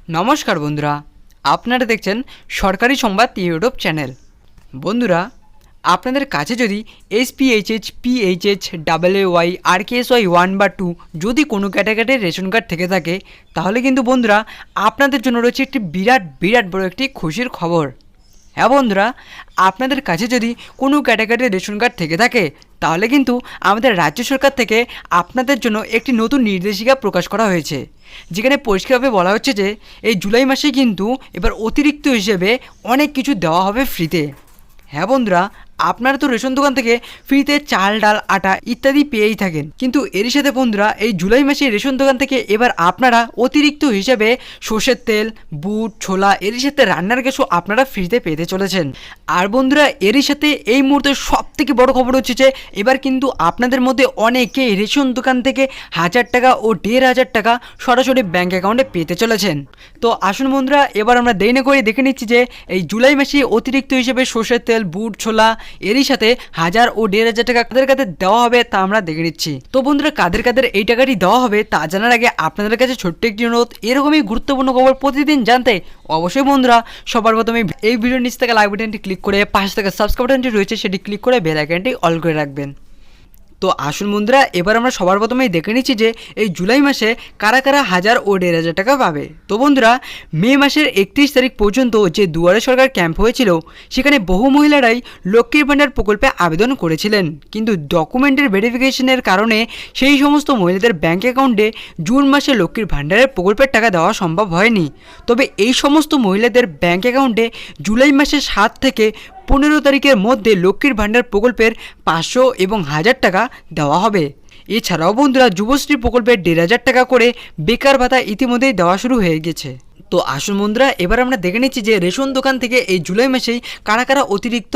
নমস্কার বন্ধুরা, আপনারা দেখছেন সরকারি সংবাদ ইউটিউব চ্যানেল। বন্ধুরা, আপনাদের কাছে যদি এসপিএইচএইচ, পিএইচএইচ, ডাবলএওয়াই, আরকেএসওয়াই 1 বা 2 যদি কোনো ক্যাটাগরির রেশন কার্ড থেকে থাকে, তাহলে কিন্তু বন্ধুরা আপনাদের জন্য রয়েছে একটি বিরাট বড় একটি খুশির খবর। হ্যাঁ বন্ধুরা, আপনাদের কাছে যদি কোনো ক্যাটাগরির রেশন কার্ড থেকে থাকে, তাহলে কিন্তু আমাদের রাজ্য সরকার থেকে আপনাদের জন্য একটি নতুন নির্দেশিকা প্রকাশ করা হয়েছে, যেখানে পরিষ্কারভাবে বলা হচ্ছে যে এই জুলাই মাসে কিন্তু এবার অতিরিক্ত হিসেবে অনেক কিছু দেওয়া হবে ফ্রিতে। হ্যাঁ বন্ধুরা, আপনারা তো রেশন দোকান থেকে ফ্রিতে চাল, ডাল, আটা ইত্যাদি পেয়েই থাকেন, কিন্তু এরই সাথে বন্ধুরা এই জুলাই মাসে রেশন দোকান থেকে এবার আপনারা অতিরিক্ত হিসেবে সর্ষের তেল, বুট, ছোলা, এরই সাথে রান্নার গ্যাসও আপনারা ফ্রিতে পেতে চলেছেন। আর বন্ধুরা, এরই সাথে এই মুহূর্তে সব থেকে বড় খবর হচ্ছে যে এবার কিন্তু আপনাদের মধ্যে অনেকেই রেশন দোকান থেকে 1000 টাকা ও 1500 টাকা সরাসরি ব্যাঙ্ক অ্যাকাউন্টে পেতে চলেছেন। তো আসুন বন্ধুরা, এবার আমরা দেরি না করে দেখে নিচ্ছি যে এই জুলাই মাসে অতিরিক্ত হিসেবে সর্ষের তেল, বুট, ছোলা এরই সাথে 1000 ও 1500 টাকা কাদের কাদের দেওয়া হবে তা আমরা দেখে নিচ্ছি। তো বন্ধুরা, কাদের কাদের এই টাকাটি দেওয়া হবে তা জানার আগে আপনাদের কাছে ছোট্ট একটি অনুরোধ, এরকমই গুরুত্বপূর্ণ খবর প্রতিদিন জানতে অবশ্যই বন্ধুরা সবার প্রথমে এই ভিডিওর নিচ থেকে লাইক বাটনটি ক্লিক করে পাশে থেকে সাবস্ক্রাইব বাটনটি রয়েছে সেটি ক্লিক করে বেল আইকনটি অল করে রাখবেন। তো আসুন বন্ধুরা, এবার আমরা সবার প্রথমেই দেখে নিচ্ছি যে এই জুলাই মাসে কারা কারা 1000 ও 1500 টাকা পাবে। তো বন্ধুরা, মে মাসের 31 তারিখ পর্যন্ত যে দুয়ারে সরকার ক্যাম্প হয়েছিল, সেখানে বহু মহিলারাই লক্ষ্মীর ভাণ্ডার প্রকল্পে আবেদন করেছিলেন, কিন্তু ডকুমেন্টের ভেরিফিকেশনের কারণে সেই সমস্ত মহিলাদের ব্যাঙ্ক অ্যাকাউন্টে জুন মাসে লক্ষ্মীর ভাণ্ডারের প্রকল্পের টাকা দেওয়া সম্ভব হয়নি। তবে এই সমস্ত মহিলাদের ব্যাঙ্ক অ্যাকাউন্টে জুলাই মাসের 7 থেকে 15 তারিখের মধ্যে লক্ষ্মীর ভাণ্ডার প্রকল্পের 500 এবং 1000 টাকা দেওয়া হবে। এছাড়াও বন্ধুরা, যুবশ্রী প্রকল্পের 1500 টাকা করে বেকার ভাতা ইতিমধ্যেই দেওয়া শুরু হয়ে গেছে। তো আসুন বন্ধুরা, এবার আমরা দেখে নিচ্ছি যে রেশন দোকান থেকে এই জুলাই মাসেই কারা কারা অতিরিক্ত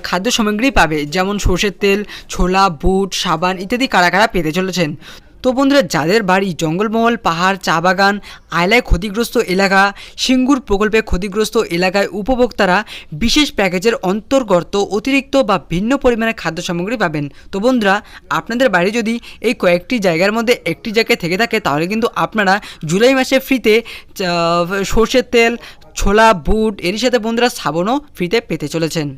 খাদ্য সামগ্রী পাবে, যেমন সর্ষের তেল, ছোলা, বুট, সাবান ইত্যাদি কারা কারা পেতে চলেছেন। তো বন্ধুরা, যাদের বাড়ি জঙ্গলমহল, পাহাড়, চা বাগান, আয়লায় ক্ষতিগ্রস্ত এলাকা, সিঙ্গুর প্রকল্পে ক্ষতিগ্রস্ত এলাকায় উপভোক্তারা বিশেষ প্যাকেজের অন্তর্গত অতিরিক্ত বা ভিন্ন পরিমাণে খাদ্য সামগ্রী পাবেন। তো বন্ধুরা, আপনাদের বাড়ি যদি এই কয়েকটি জায়গার মধ্যে একটি জায়গায় থেকে থাকে, তাহলে কিন্তু আপনারা জুলাই মাসে ফ্রিতে সর্ষের তেল, ছোলা, বুট এরই সাথে বন্ধুরা সাবানও ফ্রিতে পেতে চলেছেন।